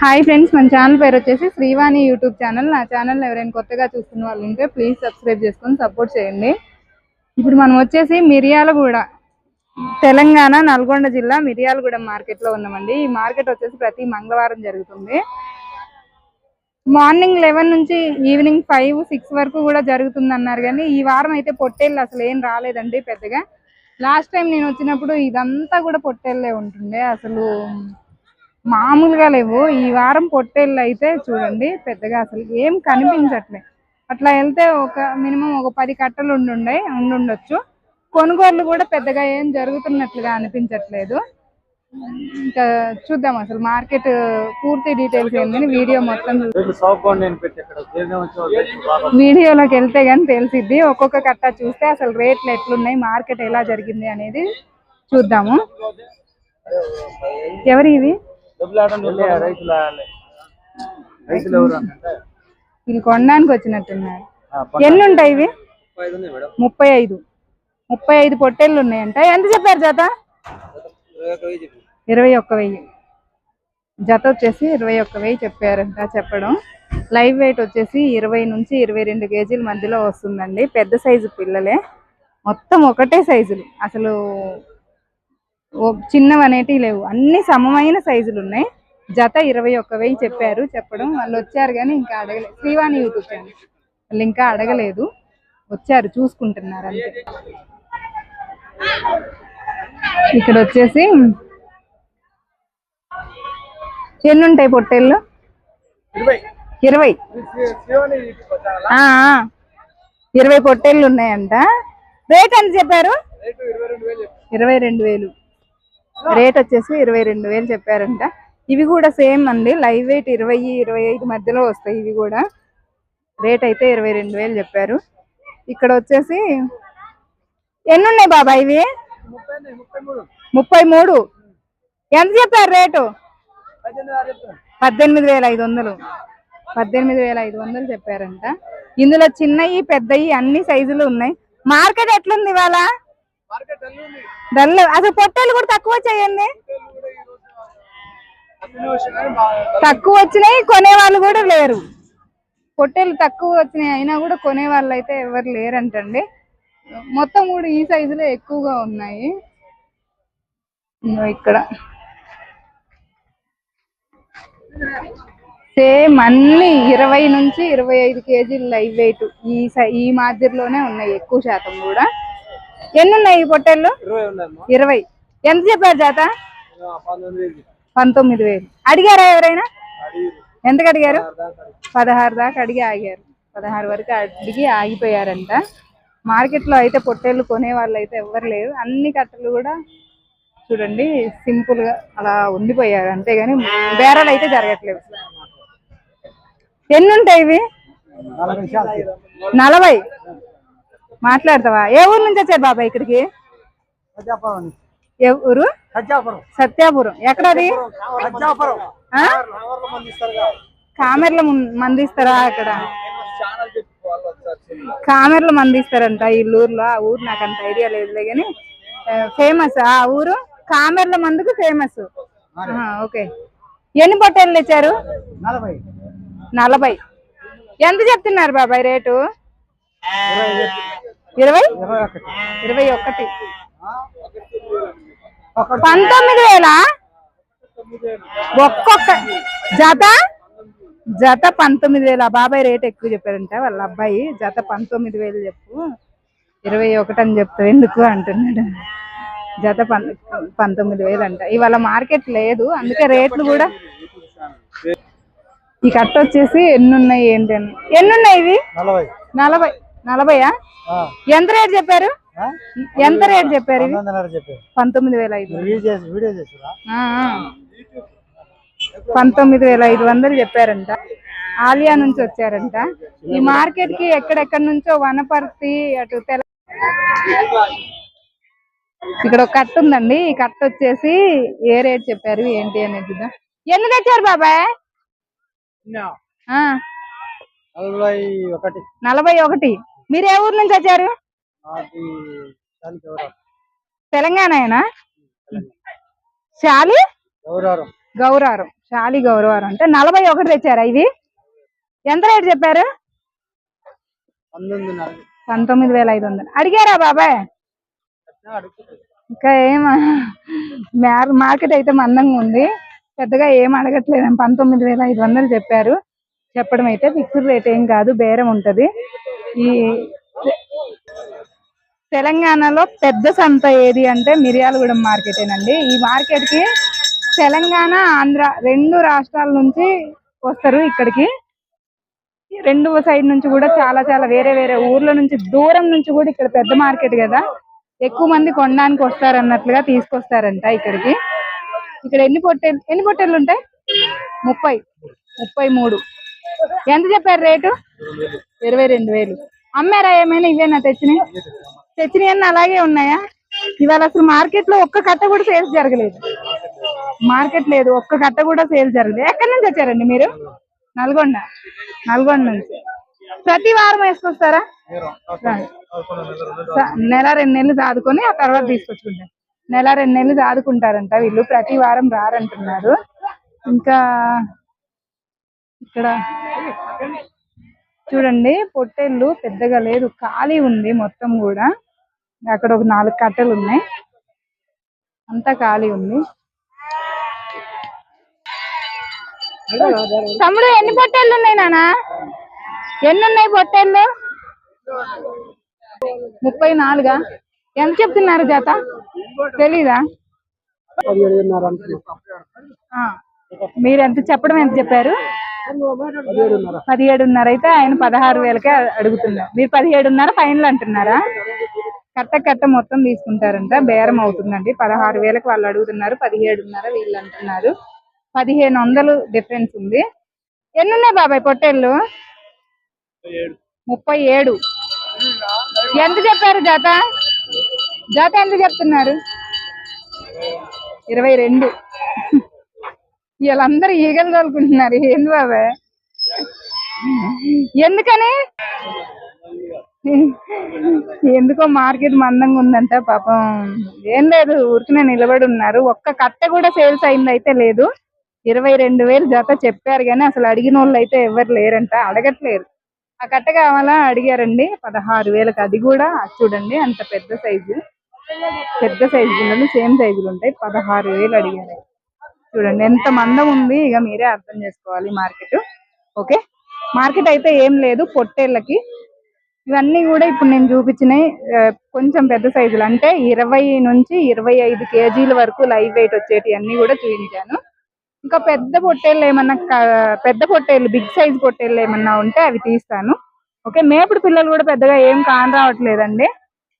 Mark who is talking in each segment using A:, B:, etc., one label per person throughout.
A: Hi friends, మన channel పేరు వచ్చేసి శ్రీవాణి యూట్యూబ్ ఛానల్. నా ఛానల్ ఎవరైనా కొత్తగా చూస్తున్న వాళ్ళు ఉంటే ప్లీజ్ సబ్స్క్రైబ్ చేసుకొని సపోర్ట్ చేయండి. ఇప్పుడు మనం వచ్చేసి మిర్యాలగూడ, తెలంగాణ నల్గొండ జిల్లా మిర్యాలగూడ మార్కెట్లో ఉన్నామండి. ఈ మార్కెట్ వచ్చేసి ప్రతి మంగళవారం జరుగుతుంది. మార్నింగ్ 11 నుంచి ఈవినింగ్ 5-6 వరకు కూడా జరుగుతుంది అన్నారు. కానీ ఈ వారం అయితే పొట్టేళ్ళు అసలు ఏం రాలేదండి పెద్దగా. లాస్ట్ టైం నేను వచ్చినప్పుడు ఇదంతా కూడా పొట్టేళ్ళే ఉంటుండే, అసలు మామూలుగా లేవు. ఈ వారం పొట్టేళ్ళు అయితే చూడండి పెద్దగా అసలు ఏం కనిపించట్లే. అట్లా వెళ్తే ఒక మినిమం ఒక 10 కట్టలు ఉండుండొచ్చు. కొనుగోళ్లు కూడా పెద్దగా ఏం జరుగుతున్నట్లుగా అనిపించట్లేదు. ఇంకా చూద్దాం అసలు మార్కెట్ పూర్తి డీటెయిల్స్ ఏంటని వీడియో మొత్తం వీడియోలోకి వెళ్తే కానీ తెలిసిద్ది. ఒక్కొక్క కట్ట చూస్తే అసలు రేట్లు ఎట్లున్నాయి, మార్కెట్ ఎలా జరిగింది అనేది చూద్దాము. ఎవరి ఇవి వీళ్ళు కొనడానికి వచ్చినట్టున్నారు. ఎన్ని ఉంటాయి ఇవి? 35 పొట్టేళ్ళు ఉన్నాయంట. ఎంత చెప్పారు జత? 21,000 జత వచ్చేసి 21,000 చెప్పారంట. చెప్పడం లైవ్ వెయిట్ వచ్చేసి 20 నుంచి 22 కేజీల మధ్యలో వస్తుందండి. పెద్ద సైజు పిల్లలే, మొత్తం ఒకటే సైజులు, అసలు చిన్నవి అనేటివి లేవు, అన్ని సమమైన సైజులు ఉన్నాయి. జత 21,000 చెప్పారు. చెప్పడం వాళ్ళు వచ్చారు కానీ ఇంకా అడగలేదు. శ్రీవాణి యూట్యూబ్ ఛానల్ వాళ్ళు ఇంకా అడగలేదు, వచ్చారు చూసుకుంటున్నారు అంతే. ఇక్కడ వచ్చేసి ఎన్ని ఉంటాయి పొట్టేళ్ళు? 20 పొట్టేళ్ళు ఉన్నాయంట. రేట్ ఎంత చెప్పారు? 22,000 రేట్ వచ్చేసి 22,000 చెప్పారంట. ఇవి కూడా సేమ్ అండి, లైవ్ వెయిట్ 20-25 మధ్యలో వస్తాయి. ఇవి కూడా రేట్ అయితే 22,000 చెప్పారు. ఇక్కడ వచ్చేసి ఎన్ని ఉన్నాయి బాబా ఇవి? 33 ఎంత చెప్పారు రేటు? 18,500 18,500 చెప్పారంట. ఇందులో చిన్నవి పెద్దవి అన్ని సైజులు ఉన్నాయి. మార్కెట్ ఎట్లుంది ఇవాళ? డల్. అసలు పొట్టేళ్ళు కూడా తక్కువ వచ్చాయండి, తక్కువ వచ్చినాయి. కొనే వాళ్ళు కూడా లేరు. పొట్టేళ్ళు తక్కువ వచ్చినాయి అయినా కూడా కొనే వాళ్ళు అయితే ఎవరు లేరంటండి. మొత్తం కూడా ఈ సైజులో ఎక్కువగా ఉన్నాయి. ఇక్కడ సేమ్ అన్ని 20 నుంచి 25 కేజీలు లైవ్ వెయిట్ ఈ మాదిరిలోనే ఉన్నాయి, ఎక్కువ శాతం కూడా. ఎన్ని ఉన్నాయి ఈ పొట్టేళ్ళు? 20. ఎంత చెప్పారు జత? 19,000 అడిగారా ఎవరైనా? ఎంతకు అడిగారు? 16 దాకా అడిగి ఆగారు. 16 వరకు అడిగి ఆగిపోయారంట. మార్కెట్ లో అయితే పొట్టేళ్ళు కొనే వాళ్ళు అయితే ఎవరు లేరు. అన్ని కట్టలు కూడా చూడండి సింపుల్ గా అలా ఉండిపోయారు, అంతేగాని బేరాలు అయితే జరగట్లేదు. ఎన్ని ఉంటాయి ఇవి? 40. మాట్లాడతావా? ఏ ఊరు నుంచి వచ్చారు బాబాయ్ ఇక్కడికి? ఏ ఊరు? సత్యాపురం. ఎక్కడది? కామెర్ల మందిస్తారా? అక్కడ కామెర్ల మందిస్తారంట వీళ్ళూరులో. ఆ ఊరు నాకు అంత ఐడియా లేదులే కానీ ఫేమస్ ఆ ఊరు. కామెర్ల మందుకు ఫేమస్. ఓకే. ఎన్ని పొట్టేళ్ళు తెచ్చారు? 40. ఎంత చెప్తున్నారు బాబాయ్ రేటు? 21. 19,000 ఒక్కొక్క జత? జత 19,000. బాబాయ్ రేట్ ఎక్కువ చెప్పారంట వాళ్ళ అబ్బాయి. జత 19,000 చెప్పు, 21 అని చెప్తావు ఎందుకు అంటున్నాడు. జత 19,000 అంట. ఇవాళ మార్కెట్ లేదు, అందుకే రేట్లు కూడా. ఈ కట్ట వచ్చేసి ఎన్ని ఉన్నాయి ఏంటి అని. ఎన్ని ఉన్నాయి ఇవి? 40. ఎంత రేట్ చెప్పారు? ఎంత రేట్ చెప్పారు? 19,500. 19,500 చెప్పారంట. ఆలియా నుంచి వచ్చారంట. ఈ మార్కెట్ కి ఎక్కడెక్కడి నుంచో వనపర్తి అటు ఇక్కడ ఒక కట్ట ఉందండి. ఈ కట్ట వచ్చేసి ఏ రేట్ చెప్పారు ఏంటి అనేది. ఎన్ని తెచ్చారు బాబాయ్? 41. మీరు ఏ ఊరు నుంచి వచ్చారు? తెలంగాణ. శాలి గౌరారం, శాలి గౌరవారం అంటే 41 తెచ్చారా ఇవి? ఎంత రేటు చెప్పారు? 19,500. అడిగారా బాబాయ్? ఇంకా ఏం మార్కెట్ అయితే మందంగా ఉంది, పెద్దగా ఏం అడగట్లేదు. 19,500 చెప్పారు. చెప్పడం అయితే ఫిక్స్డ్ రేట్ ఏం కాదు, బేరం ఉంటది. ఈ తెలంగాణలో పెద్ద సంత ఏది అంటే మిర్యాలగూడెం మార్కెటేనండి. ఈ మార్కెట్ కి తెలంగాణ, ఆంధ్ర 2 రాష్ట్రాల నుంచి వస్తారు ఇక్కడికి. 2 సైడ్ నుంచి కూడా చాలా చాలా వేరే వేరే ఊర్ల నుంచి, దూరం నుంచి కూడా ఇక్కడ పెద్ద మార్కెట్ కదా, ఎక్కువ మంది కొనడానికి వస్తారు అన్నట్లుగా తీసుకొస్తారంట ఇక్కడికి. ఇక్కడ ఎన్ని పొట్టేళ్ళు ఉంటాయి? 33. ఎంత చెప్పారు రేటు? 22,000. అమ్మారా ఏమైనా? ఇవేనా తెచ్చినవి అన్నీ అలాగే ఉన్నాయా? ఇవాళ అసలు మార్కెట్ లో ఒక్క కట్ట కూడా సేల్స్ జరగలేదు. మార్కెట్ లేదు, ఒక్క కట్ట కూడా సేల్స్ జరగలేదు. ఎక్కడి నుంచి వచ్చారండి మీరు? నల్గొండ నుంచి. ప్రతి వారం వేసుకొస్తారా? నెల 2 నెలలు దాదుకొని ఆ తర్వాత తీసుకొచ్చుకుంటారు. నెల 2 నెలలు దాదుకుంటారంట వీళ్ళు, ప్రతి వారం రారంటున్నారు. ఇంకా ఇక్కడ చూడండి, పొట్టేళ్ళు పెద్దగా లేదు, ఖాళీ ఉంది మొత్తం కూడా. అక్కడ ఒక 4 కట్టెలు ఉన్నాయి, అంతా ఖాళీ ఉంది. తమ్ముడు ఎన్ని పొట్టేళ్ళు ఉన్నాయి నానా? ఎన్ని ఉన్నాయి పొట్టేళ్ళు? 34. ఎంత చెప్తున్నారు జత? తెలీదా? మీరు ఎంత చెప్పడం, ఎంత చెప్పారు? 17,500. అయితే ఆయన 16,000కే అడుగుతున్నారు, మీరు 17,500 ఫైనల్ అంటున్నారా? కట్ట మొత్తం తీసుకుంటారంట, బేరం అవుతుందండి. 16,000కి వాళ్ళు అడుగుతున్నారు, 17,500 వీళ్ళు అంటున్నారు. 1,500 డిఫరెన్స్ ఉంది. ఎన్ని ఉన్నాయి బాబాయ్ పొట్టేళ్ళు? 37. ఎంత చెప్పారు జత? ఎంత చెప్తున్నారు? 22. వీళ్ళందరూ ఈగలు తోలుకుంటున్నారు. ఏంది బాబాయ్, ఎందుకని? ఎందుకో మార్కెట్ మందంగా ఉందంట పాపం. ఏం లేదు, ఊరికనే నిలబడి ఉన్నారు. ఒక్క కట్ట కూడా సేల్స్ అయింది అయితే లేదు. 22,000 జత చెప్పారు కానీ అసలు అడిగిన వాళ్ళు అయితే ఎవరు లేరంట, అడగట్లేరు. ఆ కట్ట కావాలా అడిగారండి 16,000కి. అది కూడా చూడండి, అంత పెద్ద సైజు పిల్లలు సేమ్ సైజులు ఉంటాయి. 16,000 అడిగారు. చూడండి ఎంత మందం ఉంది, ఇక మీరే అర్థం చేసుకోవాలి మార్కెట్. ఓకే, మార్కెట్ అయితే ఏం లేదు పొట్టేళ్ళకి. ఇవన్నీ కూడా ఇప్పుడు నేను చూపించినవి కొంచెం పెద్ద సైజులు, అంటే 20 నుంచి 25 కేజీల వరకు లైవ్ వెయిట్ వచ్చేటి అన్ని కూడా చూపించాను. ఇంకా పెద్ద పొట్టేళ్ళు బిగ్ సైజ్ పొట్టేళ్ళు ఏమన్నా ఉంటే అవి తీస్తాను. ఓకే, మేపుడు పిల్లలు కూడా పెద్దగా ఏం కాని రావట్లేదండి,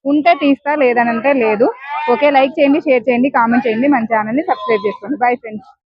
A: ఉంటే తీస్తా, లేదనంటే లేదు. ఓకే, లైక్ చేయండి, షేర్ చేయండి, కామెంట్ చేయండి, మన ఛానల్ని సబ్స్క్రైబ్ చేసుకోండి. Bye friends.